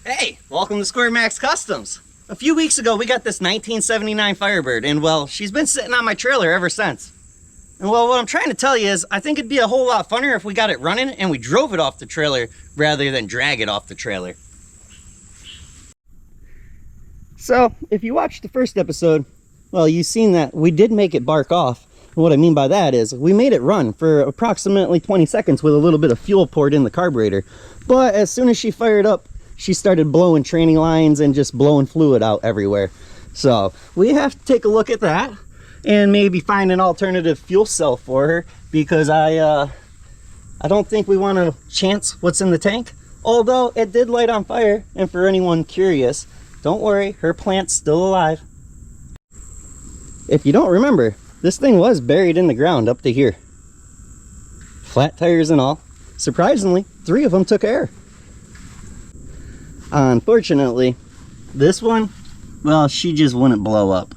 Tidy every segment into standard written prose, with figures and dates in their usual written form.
Hey, welcome to SquareMax Customs. A few weeks ago, we got this 1979 Firebird, and well, she's been sitting on my trailer ever since. And well, what I'm trying to tell you is, I think it'd be a whole lot funner if we got it running and we drove it off the trailer rather than drag it off the trailer. So, if you watched the first episode, well, you've seen that we did make it bark off. And what I mean by that is, we made it run for approximately 20 seconds with a little bit of fuel poured in the carburetor. But as soon as she fired up, she started blowing training lines and just blowing fluid out everywhere. So we have to take a look at that and maybe find an alternative fuel cell for her, because I don't think we want to chance what's in the tank. Although it did light on fire, and for anyone curious, don't worry, her plant's still alive. If you don't remember, this thing was buried in the ground up to here. Flat tires and all. Surprisingly, 3 of them took air. Unfortunately, this one, well, she just wouldn't blow up.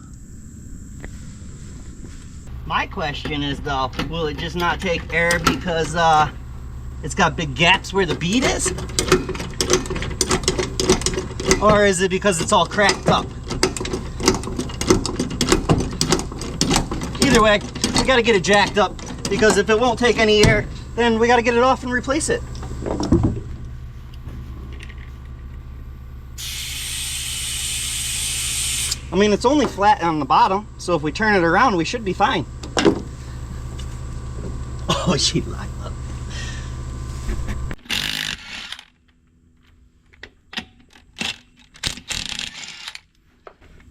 My question is though, will it just not take air because it's got big gaps where the bead is? Or is it because it's all cracked up? Either way, we gotta get it jacked up, because if it won't take any air, then we gotta get it off and replace it. I mean, it's only flat on the bottom, so if we turn it around, we should be fine. Oh, she lied up.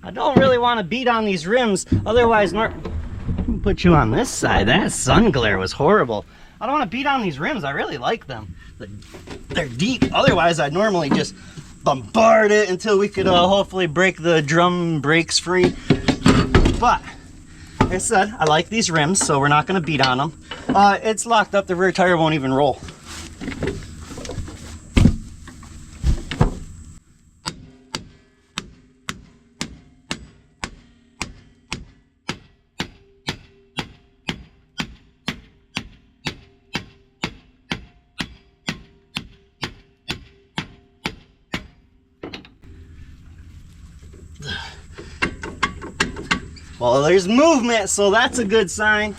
I don't really want to beat on these rims, otherwise, put you on this side. That sun glare was horrible. I don't want to beat on these rims. I really like them. They're deep. Otherwise, I'd normally just bombard it until we could hopefully break the drum brakes free. But like I said, I like these rims, so we're not going to beat on them. It's locked up. The rear tire won't even roll. Well, there's movement, so that's a good sign.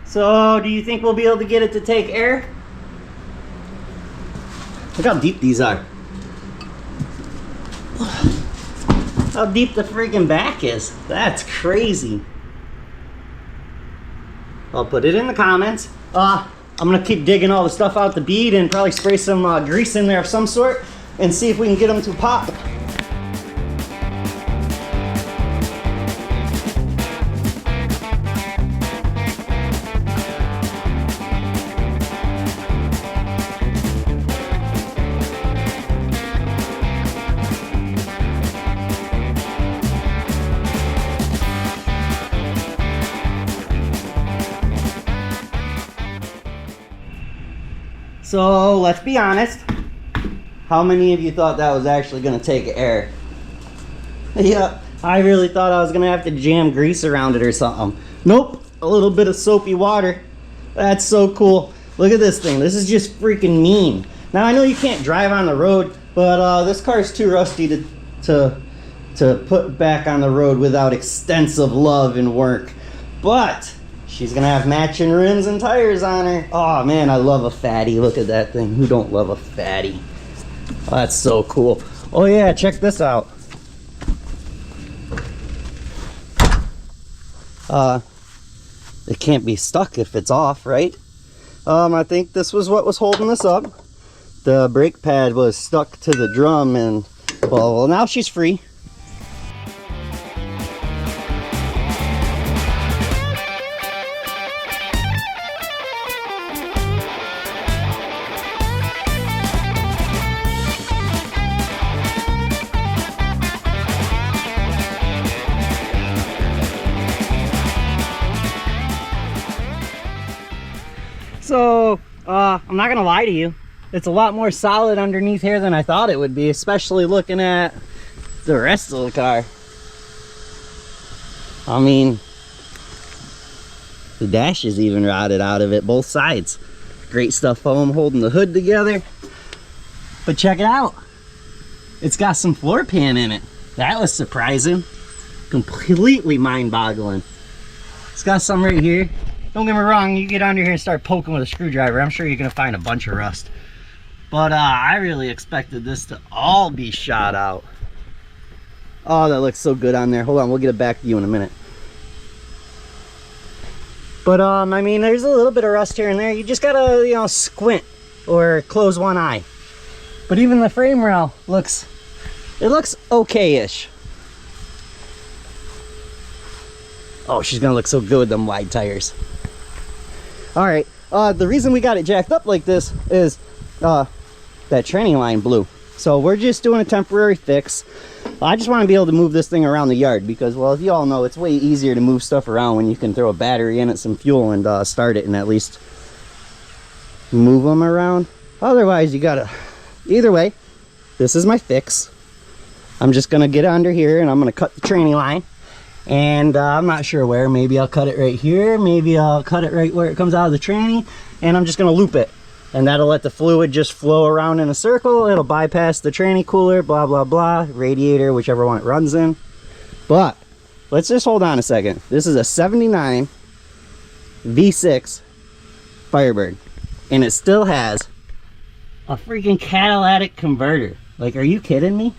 So, do you think we'll be able to get it to take air? Look how deep these are. How deep the freaking back is. That's crazy. I'll put it in the comments. I'm gonna keep digging all the stuff out the bead and probably spray some grease in there of some sort and see if we can get them to pop. So let's be honest, how many of you thought that was actually going to take air? Yeah, I really thought I was going to have to jam grease around it or something. Nope, a little bit of soapy water. That's so cool. Look at this thing. This is just freaking mean. Now I know you can't drive on the road, but this car is too rusty to put back on the road without extensive love and work. But she's gonna have matching rims and tires on her. Oh man, I love a fatty. Look at that thing. Who don't love a fatty? Oh, that's so cool. Oh yeah, check this out. It can't be stuck if it's off, right? I think this was what was holding this up. The brake pad was stuck to the drum, and well, now she's free. So, I'm not gonna lie to you. It's a lot more solid underneath here than I thought it would be, especially looking at the rest of the car. I mean, the dash is even rotted out of it, both sides. Great stuff foam holding the hood together. But check it out. It's got some floor pan in it. That was surprising. Completely mind-boggling. It's got some right here. Don't get me wrong, you get under here and start poking with a screwdriver, I'm sure you're gonna find a bunch of rust. But I really expected this to all be shot out. Oh, that looks so good on there. Hold on, we'll get it back to you in a minute. But I mean, there's a little bit of rust here and there. You just gotta, you know, squint or close one eye. But even the frame rail looks okay-ish. Oh, she's gonna look so good with them wide tires. All right, the reason we got it jacked up like this is that training line blew. So we're just doing a temporary fix. I just want to be able to move this thing around the yard because, well, as you all know, it's way easier to move stuff around when you can throw a battery in it, some fuel, and start it and at least move them around. Otherwise, you gotta, either way, this is my fix. I'm just gonna get under here and I'm gonna cut the training line. And I'm not sure where. Maybe I'll cut it right here. Maybe I'll cut it right where it comes out of the tranny. And I'm just gonna loop it. And that'll let the fluid just flow around in a circle. It'll bypass the tranny cooler, blah, blah, blah. Radiator, whichever one it runs in. But let's just hold on a second. This is a 79 V6 Firebird. And it still has a freaking catalytic converter. Like, are you kidding me?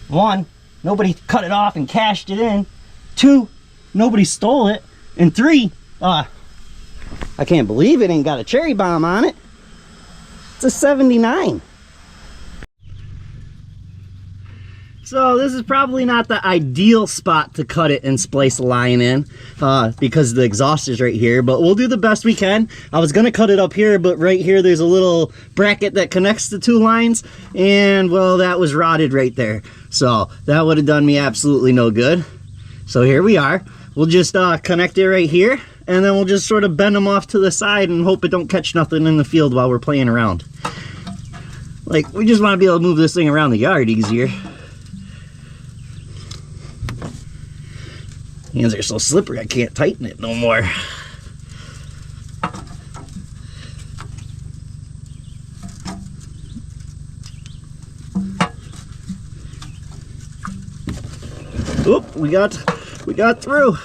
One, nobody cut it off and cashed it in. Two, nobody stole it. And three, I can't believe it ain't got a cherry bomb on it. It's a 79. So this is probably not the ideal spot to cut it and splice a line in because the exhaust is right here, but we'll do the best we can. I was gonna cut it up here, but right here there's a little bracket that connects the two lines, and well, that was rotted right there. So that would have done me absolutely no good. So here we are. We'll just connect it right here, and then we'll just sort of bend them off to the side and hope it don't catch nothing in the field while we're playing around. Like, we just want to be able to move this thing around the yard easier. Hands are so slippery I can't tighten it no more. Oop, we got through.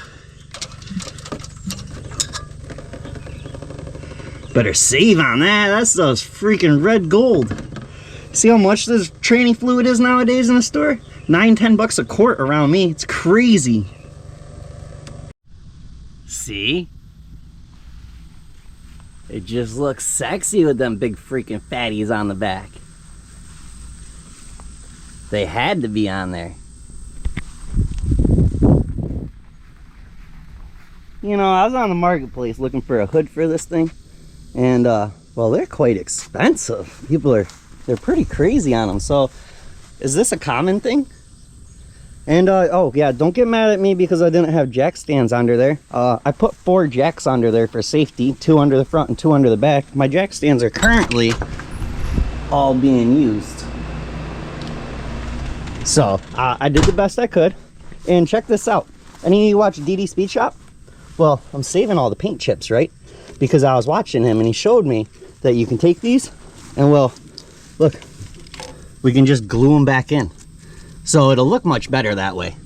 Better save on that. That stuff's freaking red gold. See how much this training fluid is nowadays in the store? $9-10 a quart around me. It's crazy. See? It just looks sexy with them big freaking fatties on the back. They had to be on there. You know, I was on the marketplace looking for a hood for this thing, and well, they're quite expensive. They're pretty crazy on them. So is this a common thing? And oh yeah, don't get mad at me because I didn't have jack stands under there. I put 4 jacks under there for safety, 2 under the front and 2 under the back. My jack stands are currently all being used. So I did the best I could. And check this out. Any of you watch DD Speed Shop? Well, I'm saving all the paint chips, right? Because I was watching him and he showed me that you can take these and, well, look, we can just glue them back in. So it'll look much better that way.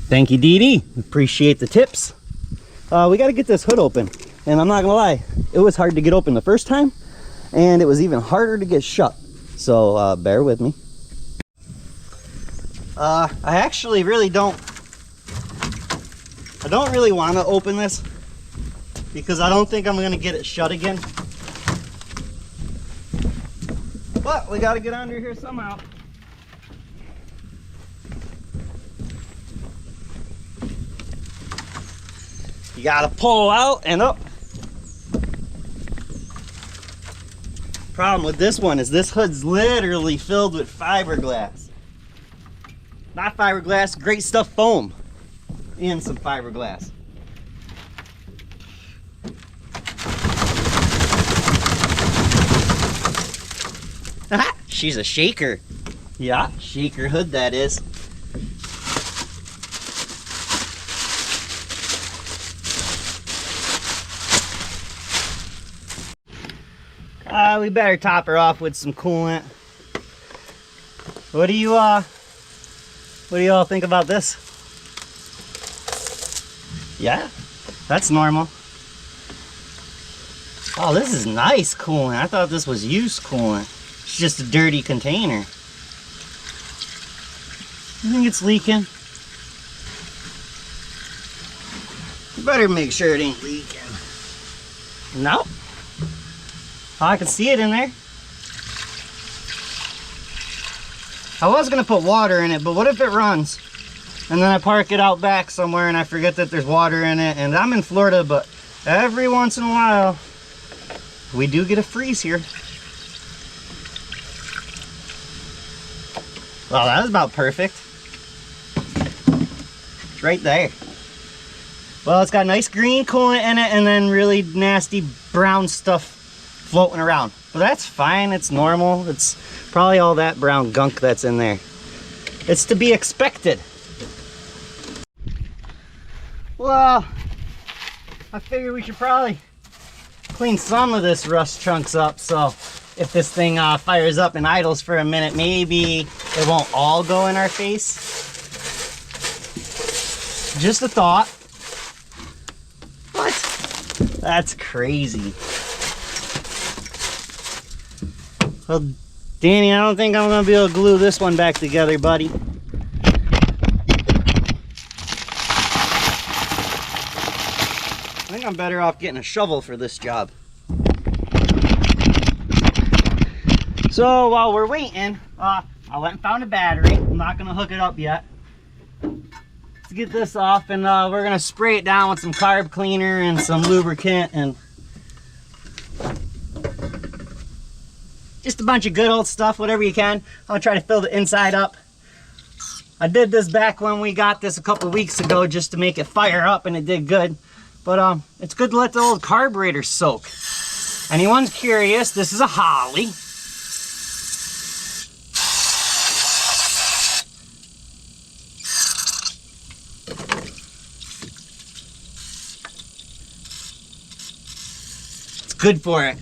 Thank you, DD. Appreciate the tips. We got to get this hood open. And I'm not gonna lie, it was hard to get open the first time, and it was even harder to get shut. So bear with me. I actually really don't want to open this because I don't think I'm gonna get it shut again. But we got to get under here somehow. You gotta pull out and up. Problem with this one is this hood's literally filled with fiberglass. Not fiberglass, great stuff foam. And some fiberglass. She's a shaker. Yeah, shaker hood that is. We better top her off with some coolant. What do you all think about this? Yeah, that's normal. Oh, this is nice coolant. I thought this was used coolant. It's just a dirty container. You think it's leaking? You better make sure it ain't leaking. Nope. Oh, I can see it in there. I was gonna put water in it, but what if it runs? And then I park it out back somewhere and I forget that there's water in it. And I'm in Florida, but every once in a while, we do get a freeze here. Well, that was about perfect. It's right there. Well, it's got nice green coolant in it and then really nasty brown stuff floating around. But that's fine, it's normal. It's probably all that brown gunk that's in there. It's to be expected. Well, I figure we should probably clean some of this rust chunks up, so if this thing fires up and idles for a minute, maybe it won't all go in our face. Just a thought. What? That's crazy. Well, Danny, I don't think I'm gonna be able to glue this one back together, buddy. I think I'm better off getting a shovel for this job. So while we're waiting, I went and found a battery. I'm not gonna hook it up yet. Let's get this off, and we're gonna spray it down with some carb cleaner and some lubricant and just a bunch of good old stuff, whatever you can. I'm gonna try to fill the inside up. I did this back when we got this a couple weeks ago just to make it fire up, and it did good. But it's good to let the old carburetor soak. Anyone's curious, this is a Holly. It's good for it.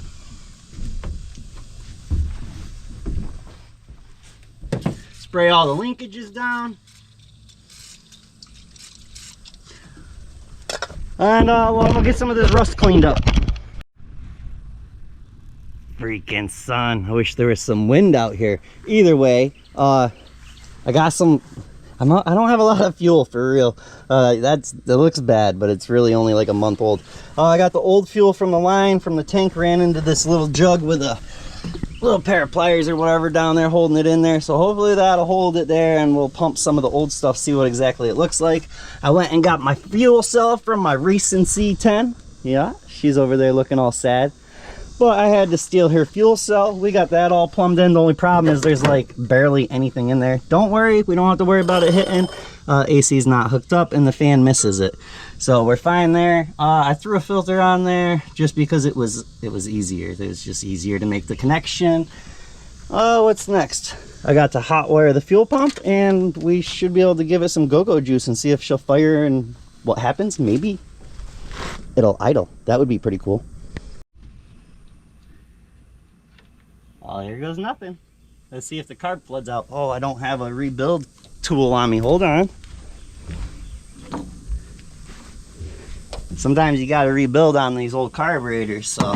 Spray all the linkages down. And we'll get some of this rust cleaned up. Freaking sun. I wish there was some wind out here. Either way, I got some, I don't have a lot of fuel for real. That looks bad, but it's really only like a month old. I got the old fuel from the line, from the tank, ran into this little jug with a little pair of pliers or whatever down there holding it in there. So hopefully that'll hold it there, and we'll pump some of the old stuff, see what exactly it looks like. I went and got my fuel cell from my recent C10. Yeah, she's over there looking all sad. But I had to steal her fuel cell. We got that all plumbed in. The only problem is there's like barely anything in there. Don't worry, we don't have to worry about it hitting. AC's not hooked up and the fan misses it. So we're fine there. I threw a filter on there just because it was easier. It was just easier to make the connection. What's next? I got to hot wire the fuel pump, and we should be able to give it some go-go juice and see if she'll fire, and what happens. Maybe it'll idle. That would be pretty cool. Oh, here goes nothing. Let's see if the carb floods out. Oh, I don't have a rebuild tool on me. Hold on. Sometimes you got to rebuild on these old carburetors, so.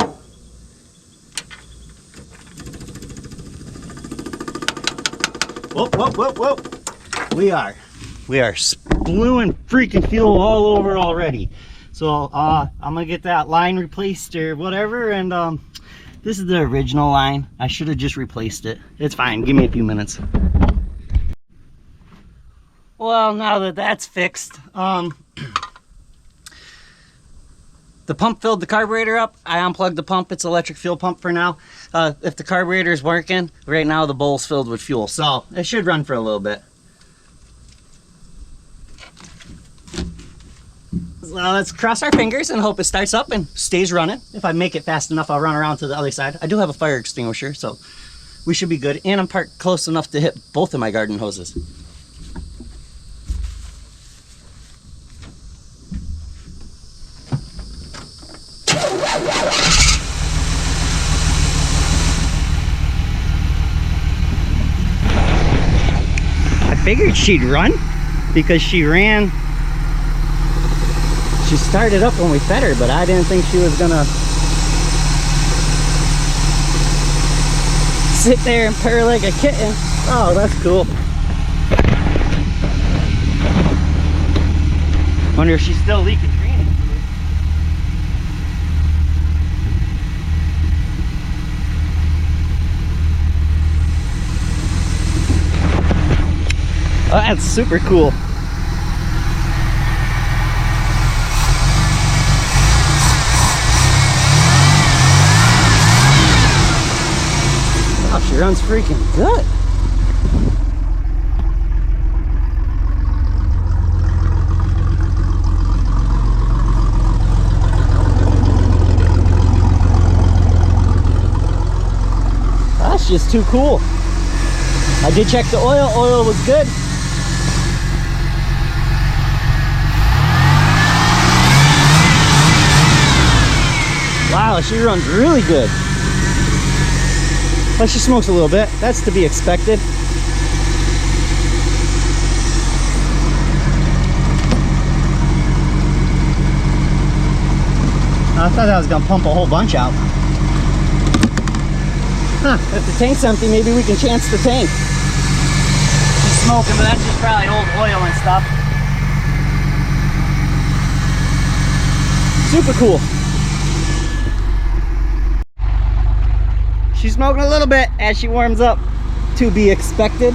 Whoop, whoop, whoop, whoop. We are spewing freaking fuel all over already. So I'm gonna get that line replaced or whatever, and this is the original line. I should have just replaced it. It's fine, give me a few minutes. Well, now that that's fixed, the pump filled the carburetor up. I unplugged the pump. It's electric fuel pump for now. If the carburetor is working, right now the bowl's filled with fuel, so it should run for a little bit. Well, let's cross our fingers and hope it starts up and stays running. If I make it fast enough, I'll run around to the other side. I do have a fire extinguisher, so we should be good. And I'm parked close enough to hit both of my garden hoses. figured she'd run because she ran. She started up when we fed her, but I didn't think she was gonna sit there and purr like a kitten. Oh, that's cool. Wonder if she's still leaking training fluid. Oh, that's super cool. Oh, she runs freaking good. That's just too cool. I did check the oil. Oil was good. Wow, she runs really good. But she smokes a little bit. That's to be expected. I thought I was gonna pump a whole bunch out. Huh, if the tank's empty, maybe we can chance the tank. She's smoking, but that's just probably old oil and stuff. Super cool. She's smoking a little bit as she warms up, to be expected.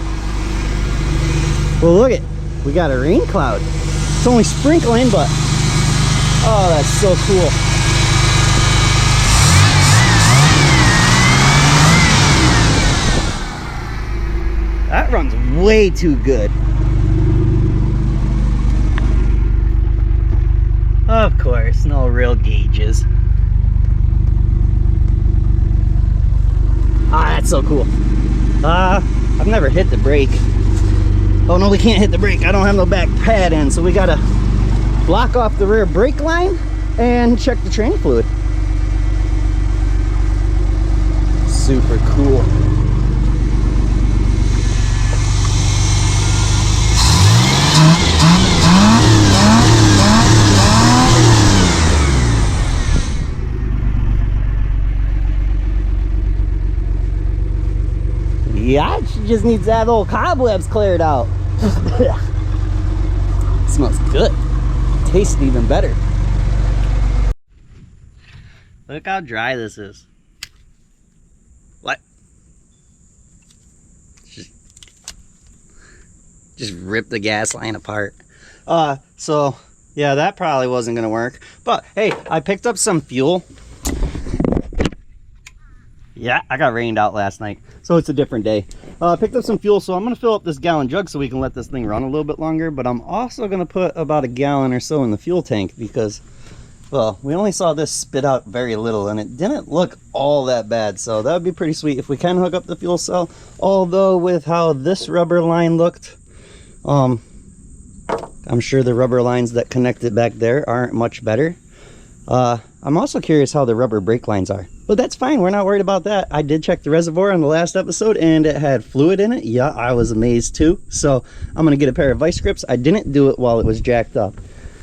Well, look it, we got a rain cloud. It's only sprinkling, but oh, that's so cool. That runs way too good. Of course, no real gauges. Ah, that's so cool. I've never hit the brake. Oh no, we can't hit the brake. I don't have no back pad in, so we gotta block off the rear brake line and check the training fluid. Super cool. Yeah, she just needs to have those cobwebs cleared out. Smells good. Tastes even better. Look how dry this is. What? Just rip the gas line apart. So yeah, that probably wasn't gonna work. But hey, I picked up some fuel. Yeah, I got rained out last night, so it's a different day. I picked up some fuel, so I'm going to fill up this gallon jug so we can let this thing run a little bit longer, but I'm also going to put about a gallon or so in the fuel tank because, well, we only saw this spit out very little, and it didn't look all that bad, so that would be pretty sweet if we can hook up the fuel cell. Although, with how this rubber line looked, I'm sure the rubber lines that connect it back there aren't much better. I'm also curious how the rubber brake lines are. But that's fine, we're not worried about that. I did check the reservoir on the last episode and it had fluid in it. Yeah, I was amazed too. So I'm gonna get a pair of vice grips. I didn't do it while it was jacked up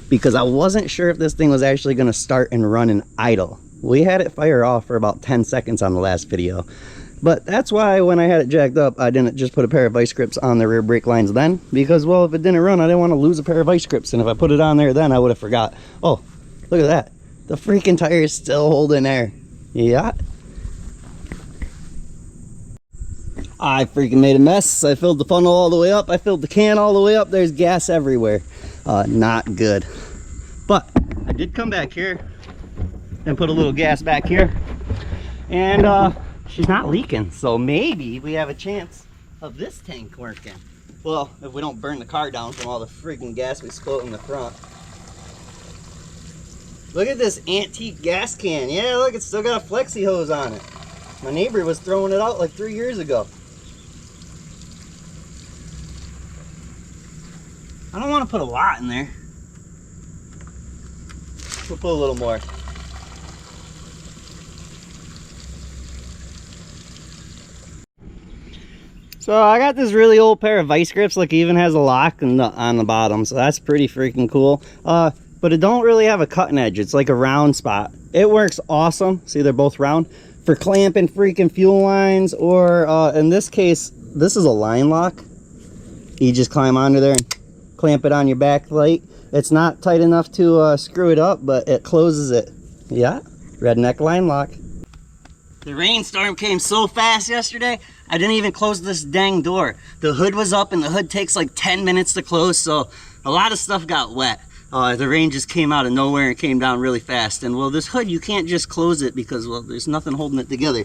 because I wasn't sure if this thing was actually gonna start and run and idle. We had it fire off for about 10 seconds on the last video. But that's why when I had it jacked up, I didn't just put a pair of vice grips on the rear brake lines then. Because, well, if it didn't run, I didn't want to lose a pair of vice grips. And if I put it on there then, I would have forgot. Oh, look at that. The freaking tire is still holding air. Yeah. I freaking made a mess. I filled the funnel all the way up. I filled the can all the way up. There's gas everywhere. Not good. But I did come back here and put a little gas back here. And she's not leaking. So maybe we have a chance of this tank working. Well, if we don't burn the car down from all the freaking gas we spilled in the front. Look at this antique gas can. Yeah, look, it's still got a flexi hose on it. My neighbor was throwing it out like 3 years ago. I don't want to put a lot in there. We'll put a little more. So I got this really old pair of vice grips. Like, it even has a lock on the bottom, so that's pretty freaking cool. But it don't really have a cutting edge. It's like a round spot. It works awesome. See, they're both round for clamping freaking fuel lines, or in this case, this is a line lock. You just climb onto there and clamp it on your back light. It's not tight enough to screw it up, but it closes it. Yeah, redneck line lock. The rainstorm came so fast yesterday, I didn't even close this dang door. The hood was up, and the hood takes like 10 minutes to close, so a lot of stuff got wet. The rain just came out of nowhere and came down really fast. And well, this hood, you can't just close it because, well, there's nothing holding it together.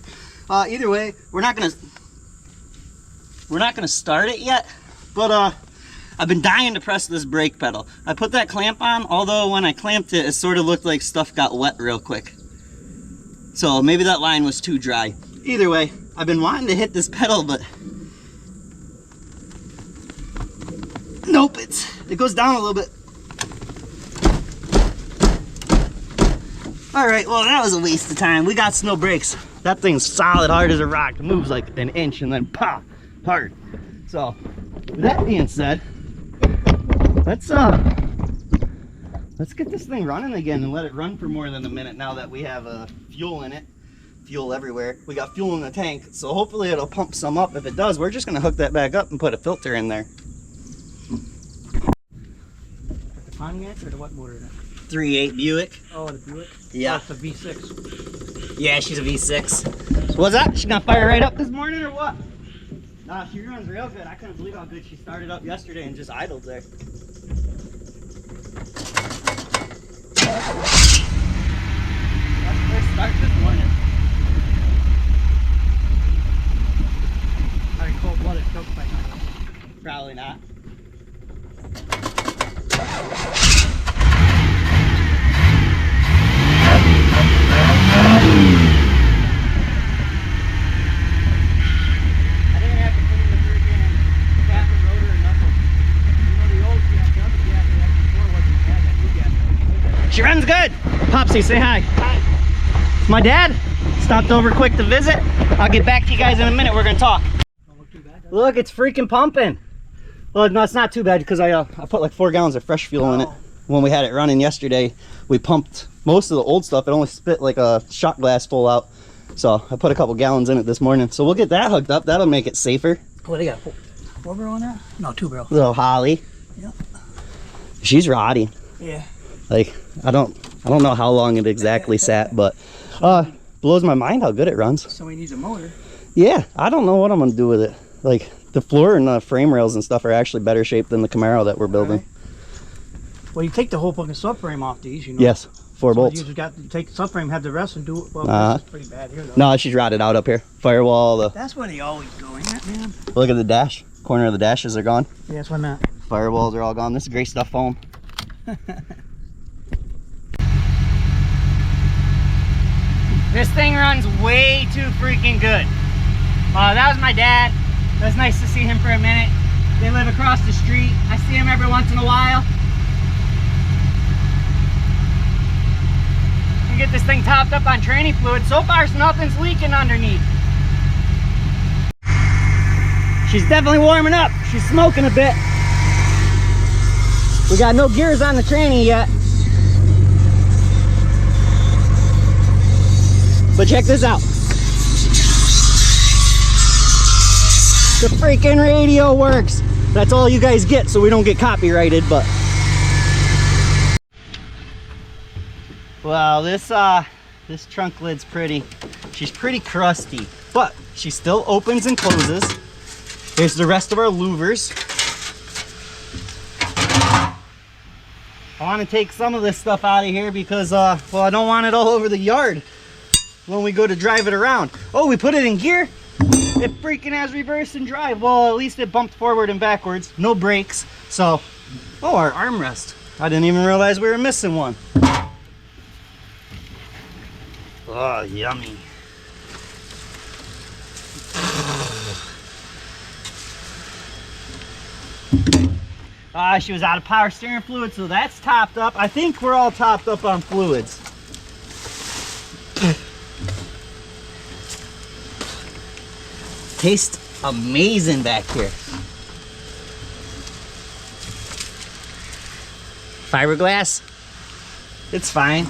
Either way, we're not gonna start it yet, but I've been dying to press this brake pedal. I put that clamp on, although when I clamped it, it sort of looked like stuff got wet real quick. So maybe that line was too dry. Either way, I've been wanting to hit this pedal, but nope, it goes down a little bit. All right, well, that was a waste of time. We got snow brakes. That thing's solid, hard as a rock. It moves like an inch and then pop, hard. So, with that being said, let's get this thing running again and let it run for more than a minute now that we have fuel in it. Fuel everywhere. We got fuel in the tank, so hopefully it'll pump some up. If it does, we're just gonna hook that back up and put a filter in there. The Pontiac or the what motor? 3.8 Buick. Oh, the Buick? Yeah. Oh, it's a V6. Yeah, she's a V6. So what's that? She gonna fire right up this morning or what? Nah, she runs real good. I couldn't believe how good she started up yesterday and just idled there. That's the first start this morning. Are you cold-blooded choked by now? Probably not. She runs good. Popsy, say hi. Hi. My dad stopped over quick to visit. I'll get back to you guys in a minute. We're gonna talk. Don't look too bad, Look, it's freaking pumping. Well, no, it's not too bad because I put like 4 gallons of fresh fuel in it. When we had it running yesterday, we pumped most of the old stuff. It only spit like a shot glass full out. So I put a couple gallons in it this morning. So we'll get that hooked up. That'll make it safer. What do you got? 4 barrel on that? No, 2 barrel. Little Holly. Yep. She's rotting. Yeah. Like, I don't know how long it exactly sat, but blows my mind how good it runs. So he needs a motor. Yeah, I don't know what I'm gonna do with it. Like, the floor and the frame rails and stuff are actually better shape than the Camaro that we're building. Right. Well, you take the whole fucking subframe off these, you know. Yes, 4 so bolts. You just got to take the subframe, have the rest, and do it. Well, this is pretty bad here, though. No, she's rotted out up here. Firewall. That's where they always go, ain't it, man? Look at the dash. Corner of the dashes are gone. Yeah, that's what I meant. Firewalls are all gone. This is gray stuff foam. This thing runs way too freaking good. That was my dad. It was nice to see him for a minute. They live across the street. I see him every once in a while. We get this thing topped up on training fluid. So far, nothing's leaking underneath. She's definitely warming up. She's smoking a bit. We got no gears on the tranny yet. But check this out. The freaking radio works. That's all you guys get, so we don't get copyrighted, but. Well, this trunk lid's she's pretty crusty, but she still opens and closes. Here's the rest of our louvers. I want to take some of this stuff out of here because, well, I don't want it all over the yard when we go to drive it around. Oh, we put it in gear. It freaking has reverse and drive. Well, at least it bumped forward and backwards. No brakes. So, oh, our armrest. I didn't even realize we were missing one. Oh, yummy. She was out of power steering fluid, so that's topped up. I think we're all topped up on fluids. Taste amazing back here. Fiberglass, it's fine.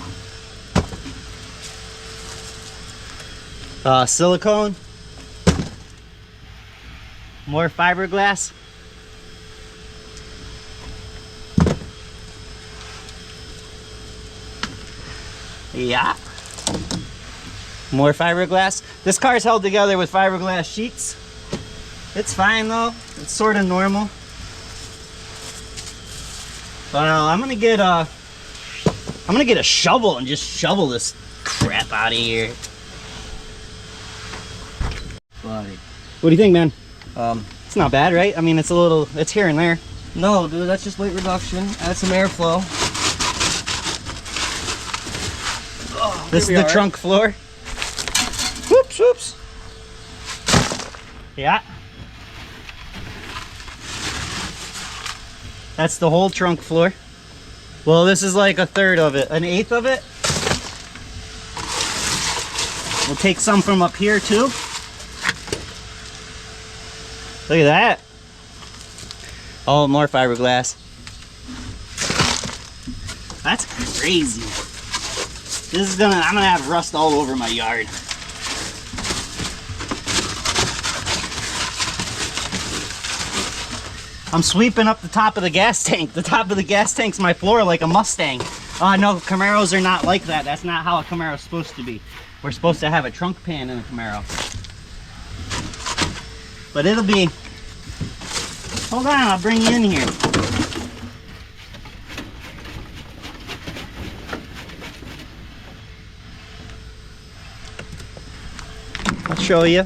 Silicone, more fiberglass. Yeah, more fiberglass. This car is held together with fiberglass sheets. It's fine though, it's sort of normal. Well, I'm gonna get a shovel and just shovel this crap out of here. Buddy. What do you think, man? It's not bad, right? I mean, it's here and there. No, dude, that's just weight reduction. Add some airflow. Oh, This is the trunk floor. Whoops, whoops. Yeah. That's the whole trunk floor. Well, this is like a third of it, an eighth of it. We'll take some from up here too. Look at that. Oh, more fiberglass. That's crazy. I'm gonna have rust all over my yard. I'm sweeping up the top of the gas tank. The top of the gas tank's my floor like a Mustang. No, Camaros are not like that. That's not how a Camaro's supposed to be. We're supposed to have a trunk pan in a Camaro. But it'll be... Hold on, I'll bring you in here. I'll show you.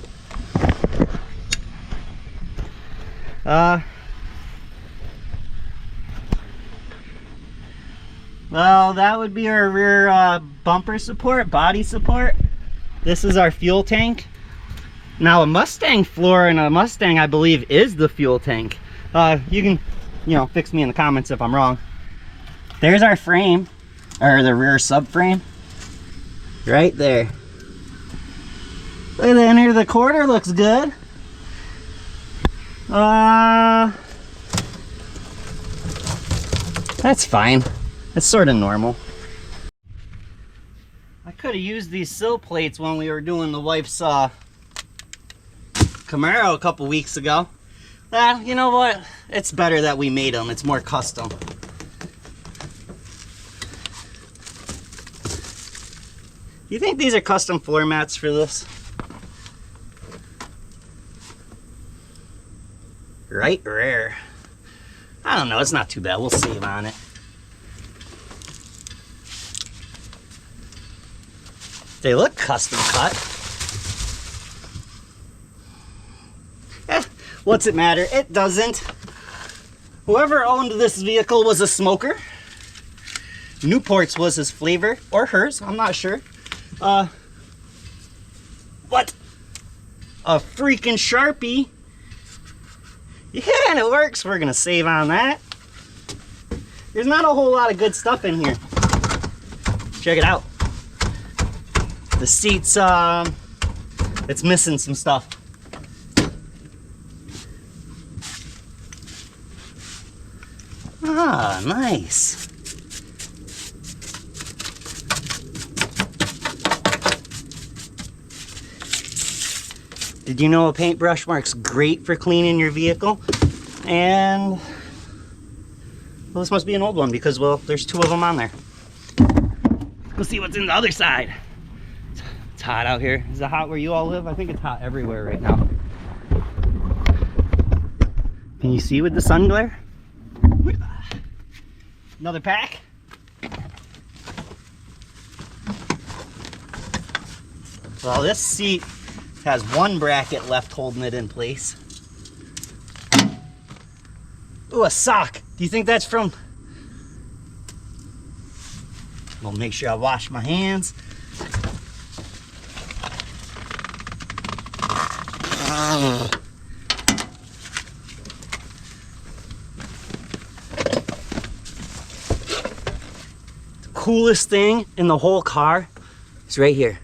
Well, that would be our rear bumper support, body support. This is our fuel tank. Now a Mustang floor in a Mustang, I believe, is the fuel tank. You can, fix me in the comments if I'm wrong. There's our frame, or the rear subframe. Right there. Look at the inner of the quarter, looks good. That's fine. It's sort of normal. I could have used these sill plates when we were doing the wife's Camaro a couple weeks ago. You know what? It's better that we made them. It's more custom. Do you think these are custom floor mats for this? Right rear. I don't know. It's not too bad. We'll save on it. They look custom cut. What's it matter? It doesn't. Whoever owned this vehicle was a smoker. Newport's was his flavor, or hers, I'm not sure. What? A freaking Sharpie. Yeah, and it works. We're gonna save on that. There's not a whole lot of good stuff in here. Check it out. The seats, it's missing some stuff. Ah, nice. Did you know a paintbrush mark's great for cleaning your vehicle? And, well, this must be an old one because, well, there's two of them on there. Let's see what's in the other side. It's hot out here. Is it hot where you all live? I think it's hot everywhere right now. Can you see with the sun glare? Another pack. Well, this seat has one bracket left holding it in place. Ooh, a sock. Do you think that's from... I'll make sure I wash my hands. The coolest thing in the whole car is right here.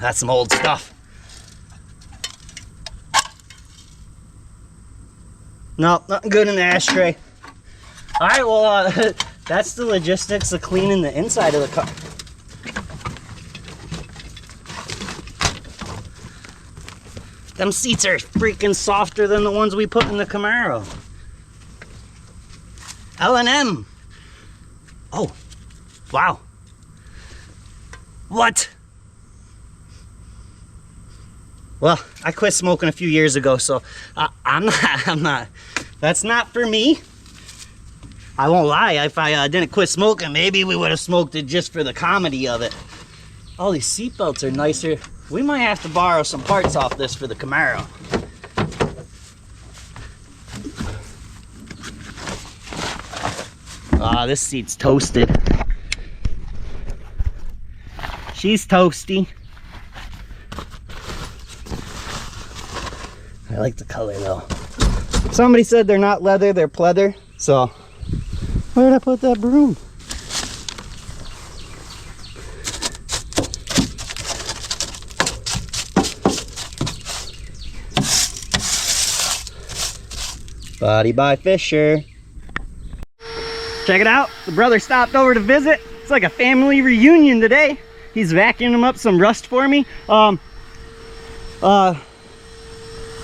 That's some old stuff. Nope, nothing good in the ashtray. All right, well, that's the logistics of cleaning the inside of the car. Them seats are freaking softer than the ones we put in the Camaro. L&M. Oh, wow. What? Well, I quit smoking a few years ago, so I'm not, that's not for me. I won't lie, if I didn't quit smoking, maybe we would have smoked it just for the comedy of it. All these seatbelts are nicer. We might have to borrow some parts off this for the Camaro. Ah, this seat's toasted. She's toasty. I like the color though. Somebody said they're not leather, they're pleather. So, where did I put that broom? Body by Fisher. Check it out. The brother stopped over to visit. It's like a family reunion today. He's vacuuming up some rust for me.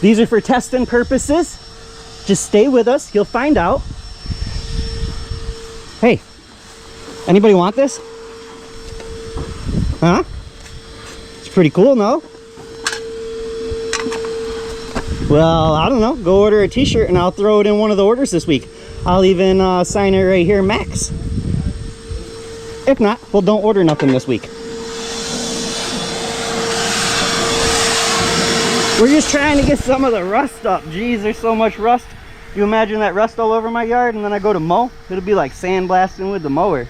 These are for testing purposes. Just stay with us. You'll find out. Hey, anybody want this? Huh? It's pretty cool, no? Well, I don't know. Go order a t-shirt and I'll throw it in one of the orders this week. I'll even sign it right here, Max. If not, well, don't order nothing this week. We're just trying to get some of the rust up. Jeez, there's so much rust. You imagine that rust all over my yard and then I go to mow? It'll be like sandblasting with the mower.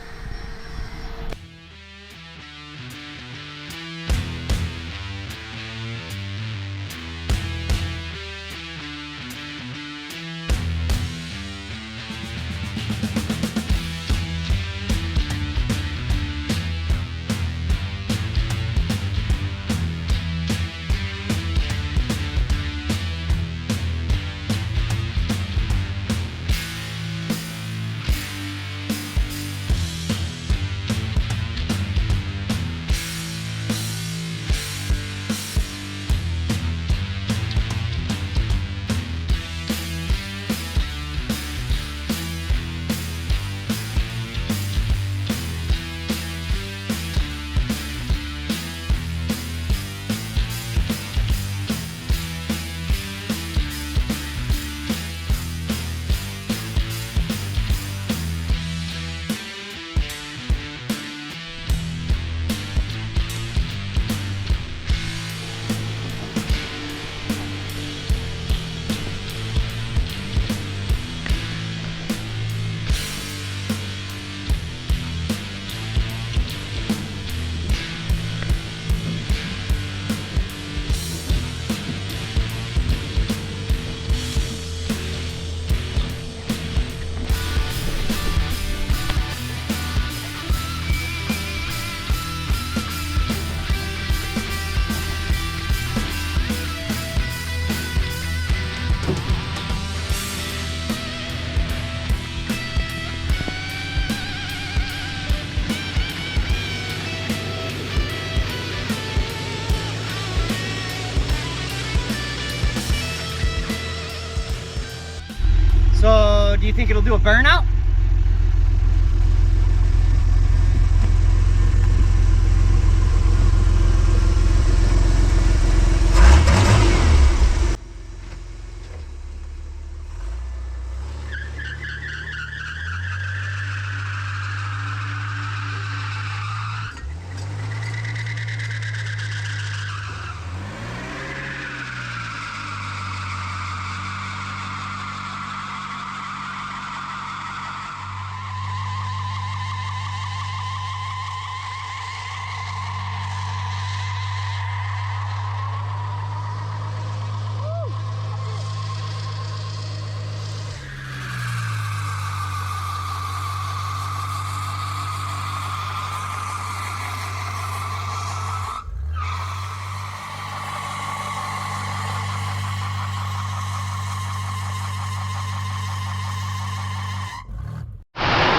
So, do you think it'll do a burnout?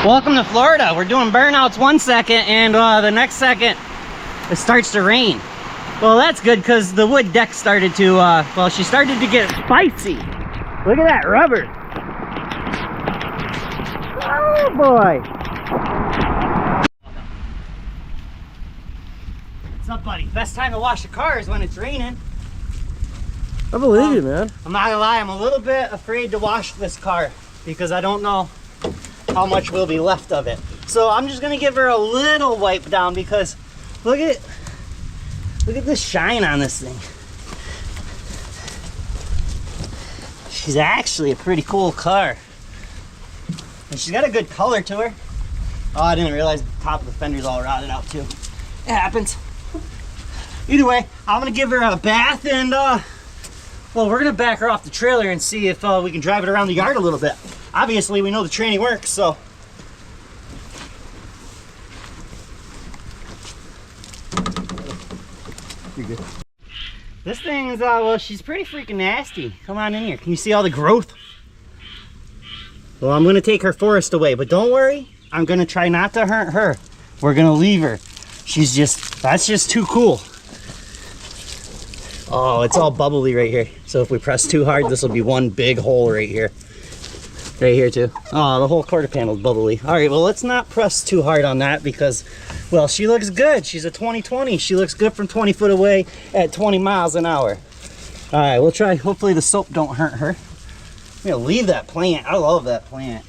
Welcome to Florida. We're doing burnouts 1 second, and the next second it starts to rain. Well, that's good because the wood deck started to, well, she started to get spicy. Look at that rubber. Oh boy. What's up, buddy? Best time to wash a car is when it's raining. I believe you, man. I'm not gonna lie, I'm a little bit afraid to wash this car because I don't know how much will be left of it. So I'm just gonna give her a little wipe down because look at this shine on this thing. She's actually a pretty cool car. And she's got a good color to her. Oh, I didn't realize the top of the fender's all rotted out too. It happens. Either way, I'm gonna give her a bath and well, we're gonna back her off the trailer and see if we can drive it around the yard a little bit. Obviously, we know the tranny works, so. You're good. This thing's, well, she's pretty freaking nasty. Come on in here. Can you see all the growth? Well, I'm gonna take her forest away, but don't worry. I'm gonna try not to hurt her. We're gonna leave her. She's just, that's just too cool. Oh, it's all bubbly right here. So if we press too hard, this will be one big hole right here. Right here too. Oh, the whole quarter panel's bubbly. All right, well, let's not press too hard on that because, well, she looks good. She's a 2020. She looks good from 20 foot away at 20 miles an hour. All right, we'll try. Hopefully the soap don't hurt her. I'm gonna leave that plant. I love that plant.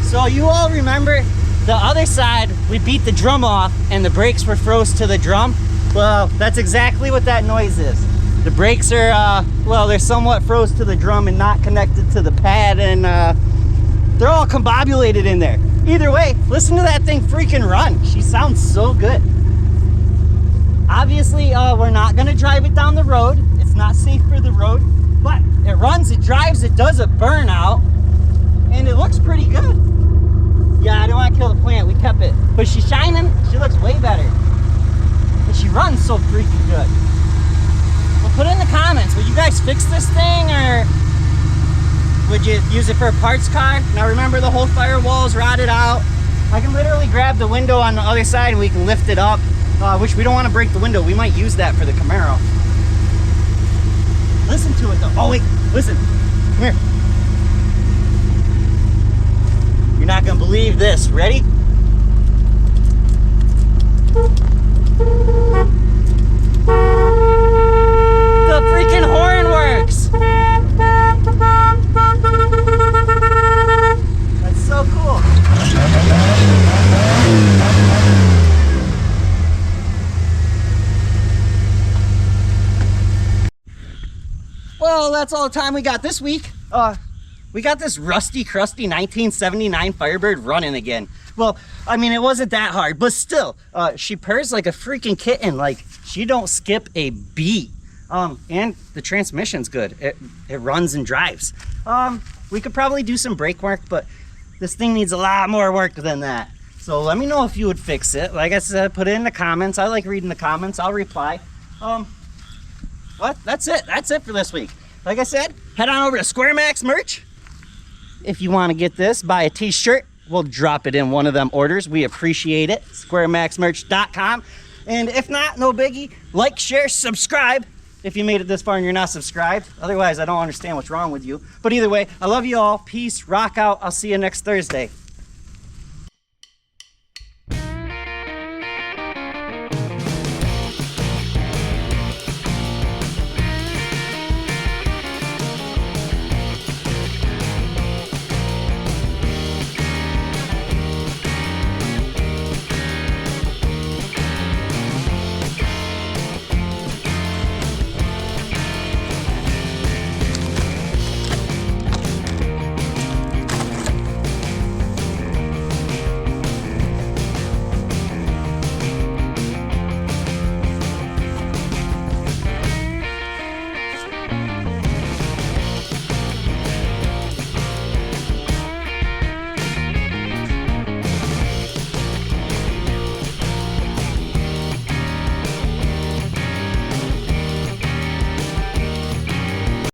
So you all remember the other side, we beat the drum off and the brakes were froze to the drum? Well, that's exactly what that noise is. The brakes are, well, they're somewhat froze to the drum and not connected to the pad, and they're all combobulated in there. Either way, listen to that thing freaking run. She sounds so good. Obviously, we're not gonna drive it down the road. It's not safe for the road, but it runs, it drives, it does a burnout, and it looks pretty good. Yeah, I don't want to kill the plant, we kept it. But she's shining, she looks way better. And she runs so freaking good. Well, put it in the comments, would you guys fix this thing, or would you use it for a parts car? Now remember, the whole firewall is rotted out. I can literally grab the window on the other side and we can lift it up, which we don't want to break the window. We might use that for the Camaro. Listen to it though. Oh wait, listen, come here. You're not gonna believe this. Ready? The freaking horn works! That's so cool. Well, that's all the time we got this week. We got this rusty, crusty 1979 Firebird running again. Well, I mean, it wasn't that hard, but still, she purrs like a freaking kitten. Like, she don't skip a beat. And the transmission's good. It runs and drives. We could probably do some brake work, but this thing needs a lot more work than that. So let me know if you would fix it. Like I said, put it in the comments. I like reading the comments. I'll reply. What? That's it. That's it for this week. Like I said, head on over to SquareMax merch. If you want to get this, buy a t-shirt. We'll drop it in one of them orders. We appreciate it. SquareMaxMerch.com. And if not, no biggie. Like, share, subscribe. If you made it this far and you're not subscribed. Otherwise, I don't understand what's wrong with you. But either way, I love you all. Peace. Rock out. I'll see you next Thursday.